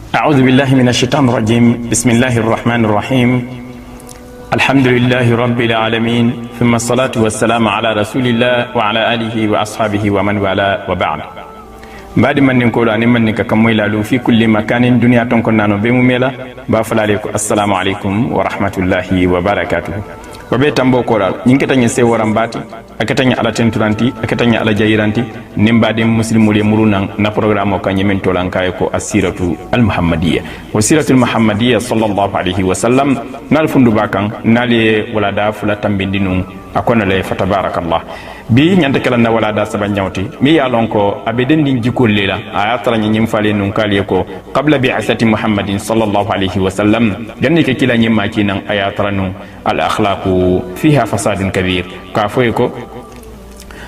أعوذ بالله من الشيطان الرجيم. بسم الله الرحمن الرحيم. الحمد لله رب العالمين، ثم الصلاة والسلام على رسول الله وعلى آله وأصحابه ومن والاه وبعد. بعد من نقول أن من كمويل في كل مكان دنيا تنكنا بموميلا بافل عليكم السلام عليكم ورحمة الله وبركاته. وبي تامبو كورال نينكتا سي ورامباتي akatanya ala tenturanti akatanya ala jairanti nimbade muslimu le muruna na programme ko nyemen tolankaay ko asiratu al muhammadiyya wa siratul muhammadiyya sallallahu alaihi wasallam nal fundu bakan nale wala da fula tambindinu akona le fatabarakallah bi nyanta kala na wala da saba nyawti mi ya lonko abeden din jikol lela ayatara nyim fale nun kaliye ko qabla bi'asati muhammadin sallallahu alaihi wasallam ganni ke kila nyimma kinan ayatara nun al akhlaqu fiha fasadun kabir ka foy ko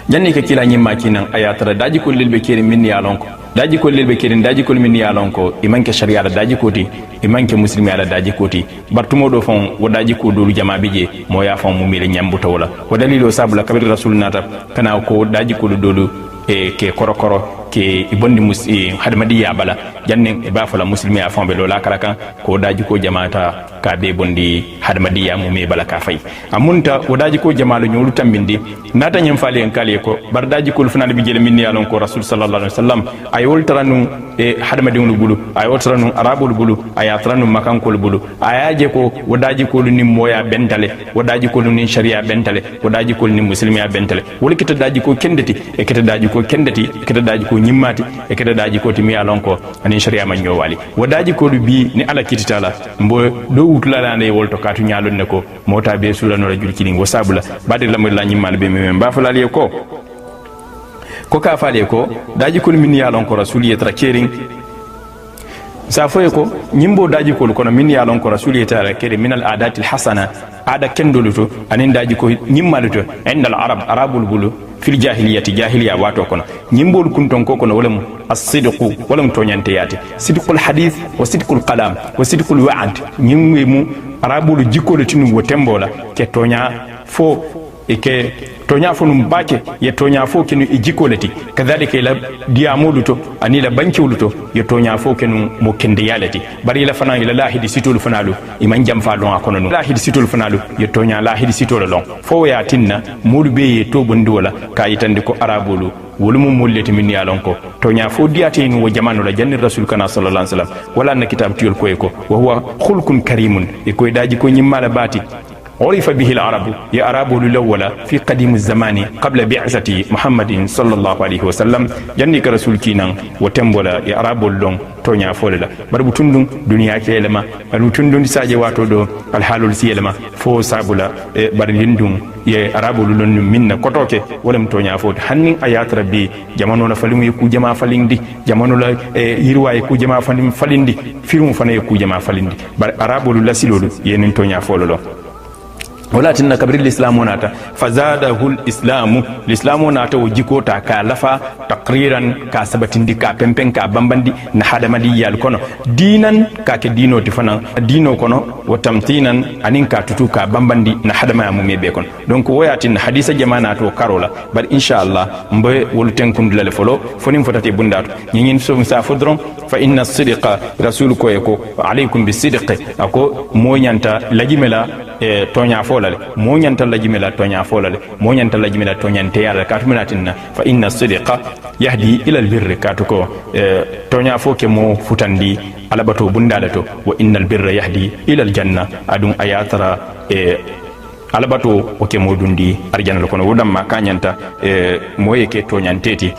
janni ke kila nyimma kinan ayatara daji ko lelbe kere min ya lonko daji ko lelbe kere daji ko min ya lonko imanke sharia daji koti imanke muslimi ala daji koti bartumo do fon wadaji ko dolu jama bije mo ya fon mu mele nyambuta wala wadalilo sabula kabir rasuluna ta kana ko daji ko dolu e ke korokoro ke ibondi musi hadmadiya bala janne ba fala muslimi a fon be lola kala kan ko daji ko jamaata ka be bondi hadmadiya mu me bala ka fay amunta wadaji ko jamaalu nyolu tambindi nata nyam fale en kale ko bar daji ko fana bi jele min yalon ko rasul sallallahu alaihi wasallam ay woltaranu e hadmadiyu bulu ay woltaranu arabul bulu ay atranu makan ko bulu ayaje ko wadaji ko ni moya bentale wadaji ko ni sharia bentale wadaji ko ni muslimi ya bentale wol kita daji ko kendeti e kita daji ko kendeti e kita daji ko nyimmati e kada daji ko timi alon ko ani sharia man nyowali wadaji ko bi ni ala kititala mbo do wutula la ne wolto katu nyalon ne ko mota be sulano la julki ni wasabula bade lamay la nyimmal be men ba falale ko ka fale ko daji ko min yalon ko rasuliyya trakerin sa foye ko nyimbo daji ko kono min yalon ko rasuliyya trakerin min al adati al hasana ada kendoluto anin daji ko nyimmaluto indal arabul bulu fil jahiliyati jahiliya wato kono nyimbol kunton ko kono walam as-sidqu walam tonyante yati sidqul hadith wa sidqul qalam wa sidqul wa'd nyimmu arabul jikolo tinu wotembola ke tonya fo e ke tonya fo num bake ye tonya fo kenu e jikolati kadhalika ila diamulu to anila bankiwulu to ye tonya fo kenu mo kende yalati bari la fana ila lahidi situl fanalu iman jam fa don akono no lahidi situl fanalu ye tonya lahidi situl long fo ya tinna mudu be ye to bondi wala ka yitande ko arabulu wolumu mulleti min yalon ko tonya fo diate no jamanu la janni rasul kana sallallahu alaihi wasallam wala na kitab tiyol ko e ko wa huwa khulqun karimun e ko daji ko nyimmala bati عرف به العرب يا عرب الاول في قديم الزمان قبل بعثة محمد صلى الله عليه وسلم جنك رسول كينان وتمبولا يا عرب لون تونيا فوللا بربتوندون دنيا كيلما بربتوندون ساجي واتو دو الحال سيلما فو سابولا برلندون يا عرب لون من كوتوكي ولم تونيا فوت حنين ايات ربي جامانو لا فاليم يكو جما فاليندي جامانو لا يروا يكو جما فاليندي فيرم فنا يكو جما فاليندي بر عرب لا سيلولو ينين تونيا فوللو ولكن كبر الإسلام ناتا فزاده الإسلام ناتا وجيكوتا كالفا تقريرا كسبتندي كبمبن كبمبندي نحدمدي يالكونو دينا كدينو تفنا دينو كونو وتمثينا أنين كتوتو كبمبندي نحدما يمومي بيكون دونك وياتين حديث جماناتو كارولا بل إن شاء الله مبي ولتنكم دلالفولو فنين فتاتي بندات نين سوم سافدرون فإن الصدق رسولكو يكو عليكم بالصدق أكو موينتا لجملا tonya folale mo nyanta la jimela tonya folale mo nyanta la jimela tonyante yalla katminatinna fa inna sidqa yahdi ila albirri katuko tonya foke mo futandi alabato bundalato wa innal birra yahdi ila aljanna adun ayatara alabato oke modundi arjanna kono wudam ma kanyanta moye ke tonyanteti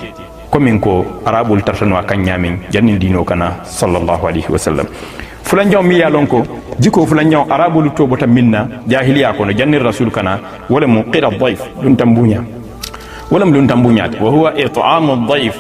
komin ko arabul tartanu akanyamin jannin dino kana sallallahu alaihi wasallam fulanjaw mi yalon ko jiko fulanjaw arabulu to bota minna jahiliya kono janni rasul kana wala mu qira dhaif dun tambunya wala dun tambunya wa huwa it'amu dhaif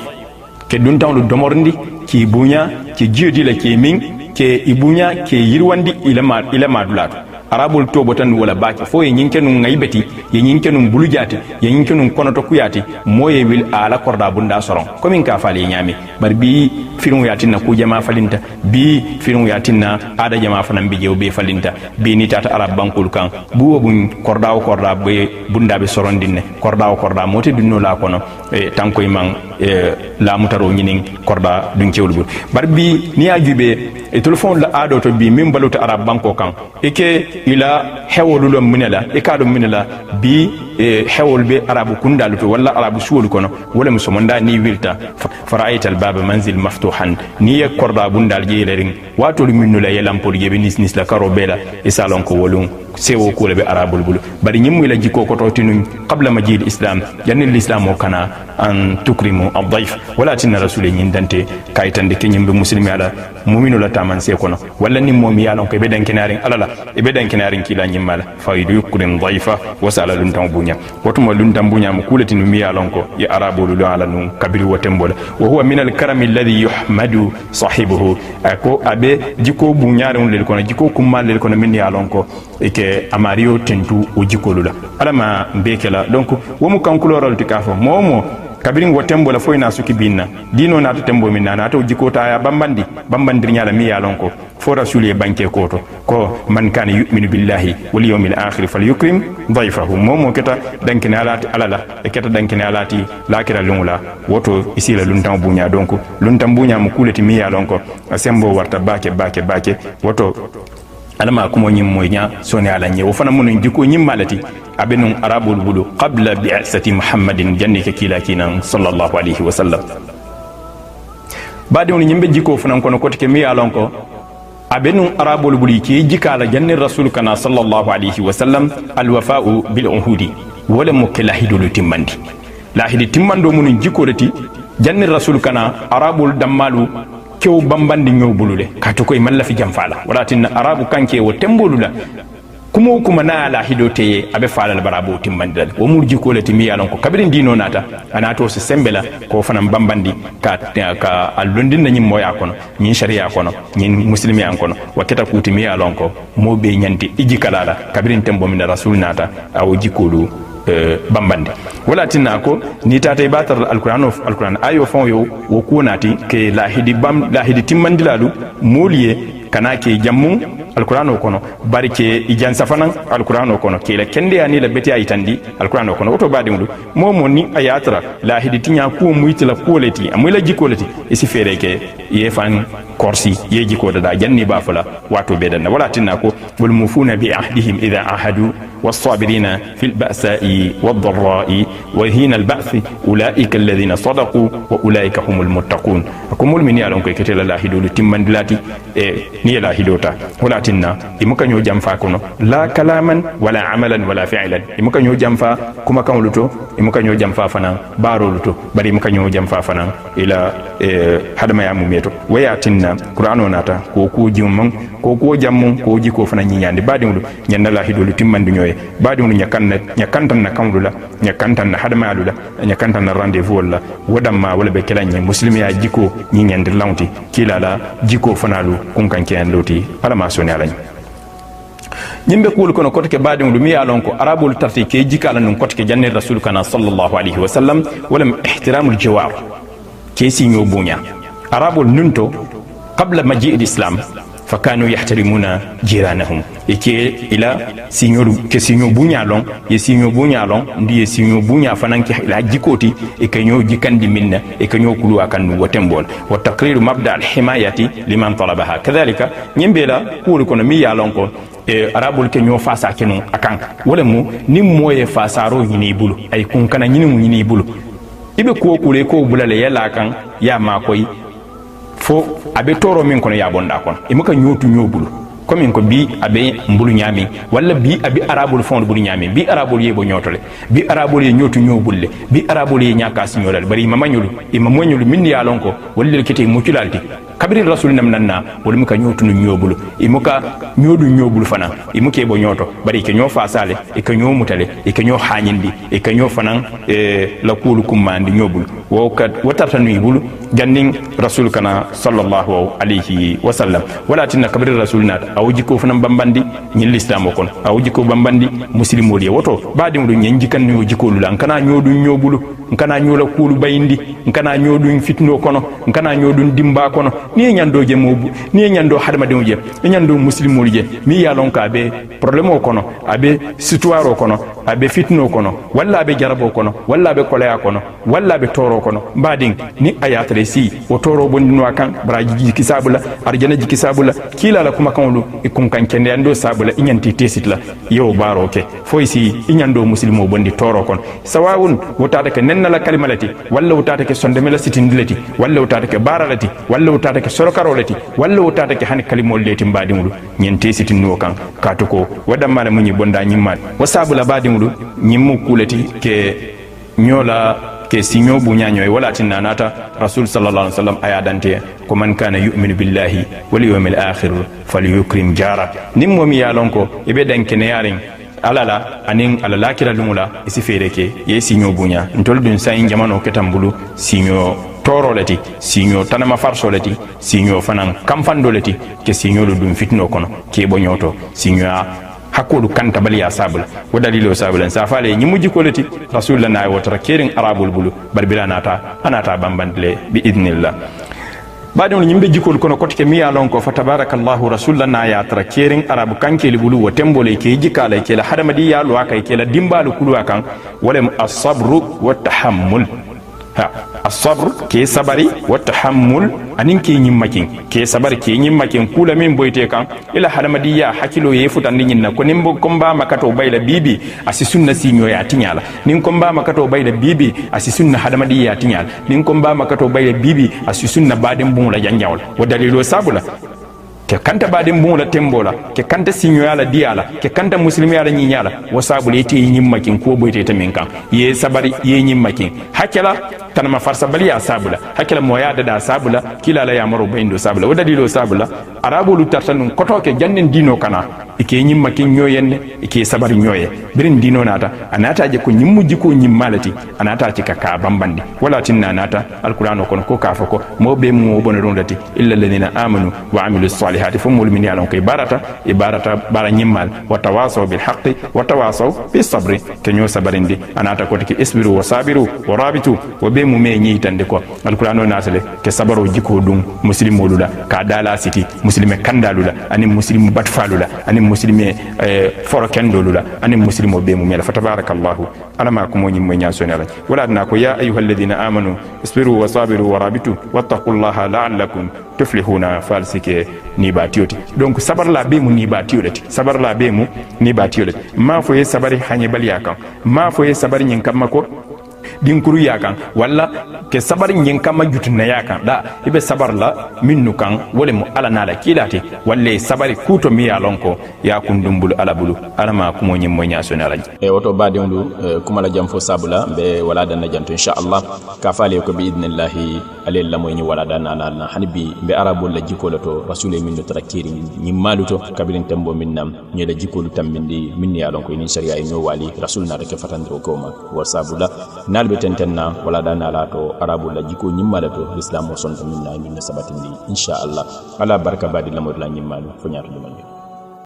ke dun tawlu domorndi ki bunya ki jidi la ki min ke ibunya ke yirwandi ila madulatu arabul to botan wala baki fo yin kenu ngaibeti ye nyinke num bulu jati ye nyinke num kono to kuyati moye wil ala korda bunda soron komin ka fali nyami bar bi firum yatinna ku jama falinta bi firum yatinna ada jama fanan bi jew be falinta bi ni tata arab bankul kan bu wobun korda be bunda be soron dinne korda moti dunno la kono tankoy man la mutaro nyinin korda dun cewlugul bar bi ni ajube e telefon la ado to bi min baluta arab banko kan eke ila hewolu minela e kado minela bi hewol be arabu kundalu to wala arabu suwol kono wala musomonda ni wilta fara'aita albaba manzil maftuhan ni ya korda bundal jelerin wato minnu la yelam por yebe nis la karo bela e salon ko wolum sewo ko le be arabul bulu bari nyimmu la jiko ko to tinun qabla majid islam janni l'islam o kana an tukrimu ad-dayf wala tinna rasul nyin dante kaytande kenyim be muslimi ala mu'minu la taman se kono wala ni momi yalon ko be dankenarin alala e be dankenarin kila nyimmala faydu yukrim dayfa wasala lun tambunya wotuma lun tambunya mu kulatinu mi yalon ko ya arabul lu ala nun kabiri wotembola wa huwa min al-karam alladhi yuhmadu sahibuhu ako abe jiko bunyaron lel kono jiko kummal lel kono min yalon ko ke amario tentu o jikolula alama mbekela donc womu kankulorol tikafo momo kabirin wotembo la foyna suki binna dino na to tembo minna na to jikota ya bambandir nyala mi yalon ko fo rasuli banke koto ko man kana yu'minu billahi wal yawmil akhir falyukrim dayfahu momo keta dankina alati alala e keta dankina alati lakira lungula woto isila luntam bunya donc luntam bunya mu kuleti mi yalon ko sembo warta bake woto alama kuma nyim moynya soni ala nye wo fana mun jiko nyim malati abenun arabul bulu qabla bi'asati muhammadin jannika kilakinan sallallahu alaihi wasallam badi on nyimbe jiko fana kono kotike mi alonko abenun arabul bulu ki jikala janni rasul kana sallallahu alaihi wasallam alwafa'u bil uhudi wala mukallahidul timmandi lahidi timmando mun jiko reti janni rasul kana arabul dammalu kew bambandi ñowbulule kato koy malla fi jam fala walatin arabu kanke wo tembolula kuma na la hidote abe fala barabo timmandal wo murji ko lati mi yalon ko kabirin dino nata anato se sembela ko fanam bambandi ka allondin nanyim moya kono nyin sharia kono nyin muslimi an kono waketa kuti mi yalon ko mobe nyanti iji kalala kabirin tembo min rasul nata aw jikolu bambande wala tinna ko ni tata batar alquran ayo fon yo wo kunati ke lahidi timmandilalu moliye kana ke jammu alquran kono barke ijan safanan alquran kono ke la kende ani la beti ayitandi alquran kono oto badi mudu momo ni ayatra lahidi tinya ko muitila koleti amula jikoleti isi fereke yefan korsi yeji ko da janni ba fala wato bedan wala tinna ko wal mufuna bi ahdihim idha ahadu والصابرين في البأساء والضراء وحين البأس أولئك الذين صدقوا وأولئك هم المتقون أكمل من يالون كي كتل الله دول تمن دلاتي ني الله دوتا ولا تنا يمكن يو جنفا كونو لا كلاما ولا عملا ولا فعلا يمكن يو جنفا كما كان لتو يمكن يو جنفا فنا بارو لتو بري يمكن يو جنفا فنا إلى hadama ya mumeto wayatinna qur'ano nata ko ko jumman ko jammun ko jiko fana nyande badimdu nyanna la hidolu timmandu nyoy badimdu nyakantan na kamdula nyakantan na hadama alula nyakantan na rendez-vous wala wadamma wala be kelanye muslimi ya jiko nyande lawnti kilala jiko fanalu kunkanke en loti ala ma soni alany nyimbe kul kono kotike badimdu mi alon ko arabul tarti ke jikala nun kotike janne rasul kana sallallahu alaihi wasallam wala ihtiramul jawar كيسي نيوبونيا عرب النونتو قبل مجيء الإسلام فكانوا يحترمون جيرانهم إكي إلى سينيو بونيا لون يسينيو بونيا لون دي سينيو بونيا فنانكي إلى جيكوتي إكنيو جيكان دي منا إكنيو كلوا كان وتمبول والتقرير مبدأ الحماية لمن طلبها كذلك نيمبلا كول كون ميا لونكو arabul kenyo fasa kenu akan wala mu nim moye fasaro nyini bulu ay kun kana nyini bulu ibe ko kule ko bulale yala kan ya makoy fo abe toro min kono ya bonda kon e muka nyotu nyobulu comme ko bi abe mbulu nyami walla bi abi arabul fond bulu nyami bi arabul yebo nyotole bi arabul ye nyotu nyobulle bi arabul ye nyaka signolal bari mamanyulu e mamanyulu min ya lonko walla kete muculalti kabirin rasul nam nanna wala muka nyotu nyobulu e muka nyodu nyobulu fana e muke bo nyoto bari ke nyo fasale e ke nyo mutale e ke nyo hanyindi e ke nyo fanan la kulu kumandi nyobulu wokat watarta nyi bulu jannin rasul kana sallallahu alayhi wa sallam wala tinna kabri rasulna awji ko fanam bambandi nyi l'islam ko awji ko bambandi muslimo li woto baadi mu nyi jikan ni jiko lulan kana nyodu nyobulu kana nyola kulu bayindi kana nyodu fitno kono kana nyodu dimba kono ni nyando je mobu ni nyando hadama de je nyando muslimo je mi ya lon ka be problème kono abe situation kono abe fitno kono walla abe jarabo kono walla abe kolaya kono walla abe toro kono baadi ni ayatale si o toro bondino kan braji jiki sabula arjana jiki sabula kila la kuma kanulu ikun kan kende ando sabula inyanti tesitla yo baroke foisi inyando muslimo bondi toro kon sawawun wotata ke nennala kalimalati walla wotata ke sondemela sitindilati walla wotata ke baralati walla wotata ke sorokarolati walla wotata ke hani kalimol leti mbadimulu nyente sitinno kan katuko wadamala munyi bonda nyimmal wasabula badimulu nyimmu kulati ke nyola ke sinyo bunyanyo wala tinna nata rasul sallallahu alaihi wasallam ayadante ko man kana yu'minu billahi wal yawmil akhir falyukrim jara nimmo mi yalonko ibe dankene yarin alala anin alala kira lumula isi fereke ye sinyo bunya ntol dun sayin jamano ketambulu sinyo toro leti sinyo tanama farso leti sinyo fanan kamfando leti ke sinyo dum fitno kono ke bonyoto sinyo hakulu kanta bali ya sabula wa dalilo sabula safale nyi muji koleti rasulullah na wotara kerin arabul bulu barbila nata anata bambandle bi idnillah baade on nyimbe jikol kono kotike mi alon ko fa tabarakallahu rasulullah na ya tara kerin arabu kankeli bulu wa tembole ke jikala ke la hadamadi ya lo aka ke la dimbalu kulu akan wala as-sabru wa tahammul ha as-sabr ke sabari wa tahammul anin ke nyimmakin ke sabar ke nyimmakin kula min boyte kan ila hadamadiya hakilo ye futandi nyinna ko nimbo komba makato bayla bibi asi sunna sinyo ya tinyala nin komba makato bayla bibi asi sunna hadamadiya tinyala nin komba makato bayla bibi asi sunna badin bun la janjawol wa dalilo sabula ke kanta badin bun la tembola ke kanta sinyo ya la diala ke kanta muslimi ya la nyinyala wasabule ite nyimmakin ko boyte ta min kan ye sabari ye nyimmakin hakela tanama farsa bali ya sabula hakela moya da sabula kila la ya maro baindo sabula wada dilo sabula arabu lu tartanun koto ke jannen dino kana ike nyimma kin nyoyenne ike sabari nyoye birin dino nata anata je ko nyimmu jiko nyimmalati anata ci kaka bambandi wala tinna nata alqur'ano kono ko kafa ko mo be mo bono rondati illa alladhina amanu wa amilus salihati fumul min yalon ko ibarata bara nyimmal wa tawasaw bil haqqi wa tawasaw bis sabri kenyo sabarindi anata ko tiki isbiru wa sabiru wa rabitu wa be mu me nyitande ko alqur'ano nasale ke sabaro jiko dum muslimo lula ka dala siti muslime kandalula ani muslimu batfalula ani muslime foro kendolula ani muslimo be mu mela fatabarakallahu alama ko moni mo nyasonala wala na ko ya ayyuhalladhina amanu isbiru wa sabiru wa rabitu wattaqullaha la'allakum tuflihuna falsike ni batioti donc sabar la be mu ni batiolati sabar la be mu ni batiolati ma fo ye sabari hanye baliya kan ma fo ye sabari nyin kamma ko dinkuru yakan walla ke sabar nyin kama jutuna yakan da ibe sabar la minnu kan wala mu ala nala kilati walle sabari kuto mi yalonko ya kundumbul ala bulu ala ma kumo nyim mo nyaso na laji e woto badindu kuma la jam fo sabula be wala dan janto inshallah ka fale ko bi idnillahi alel la moy ni wala dan na hanbi be arabul la jikolo to rasul min do trakiri nyim maluto kabilin tembo minnam ni la jikolo tambindi min yalonko ni sharia e no wali rasul na reke fatandro ko ma wa sabula nalbe tentenna wala dana la to arabu la jiko nyimmala to islam o sonto minna min sabatindi insha Allah ala barka badi lamor la nyimmalo fo nyaatu dum